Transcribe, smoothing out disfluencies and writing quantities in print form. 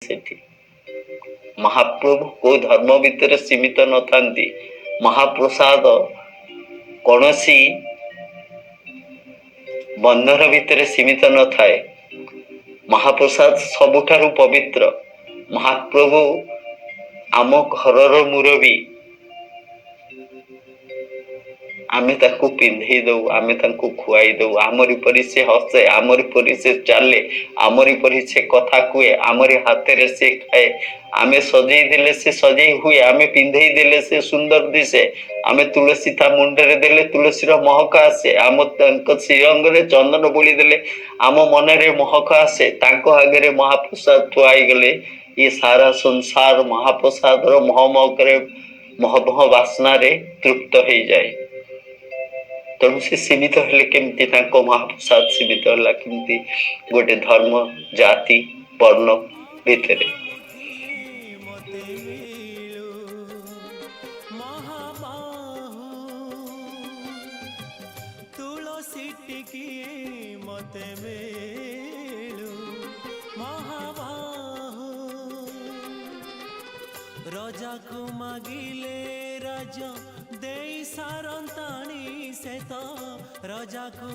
ସେଠି महाप्रभु को धर्म भितर सीमित न थांती। महाप्रसाद कौनसी बंधन भितर सीमित न थाए। महाप्रसाद सबुठारु पवित्र। महाप्रभु आम घरर मुरबी। आमे ताकू पिंधे दऊ, आमे ताकू खुआई दऊ, आमरी परी से हसे, आमरी परी से चाले, आमरी परी से कथा कुए, आमरी हाथे से खाए। आमे सजई देले से सजई हुए, आमे पिंधे देले से सुंदर दिसे, आमे तुलसी ता मुंडरे देले तुलसीर महक आसे, आम तांको श्रीअंगरे चंदन बोली देले आम मनरे महक आसे। तांको आगरे महाप्रसाद थुआई गले ये सारा संसार महाप्रसाद रो महमकरे महमह बासना रे तृप्त हो जाए। तेणु से सीमित हेले केमती तांको महाप्रसाद सीमित होला केमती गोटे धर्म जाति वर्ण भितर। राजा को मागिले राजा दे सारंताणी से तो राजा को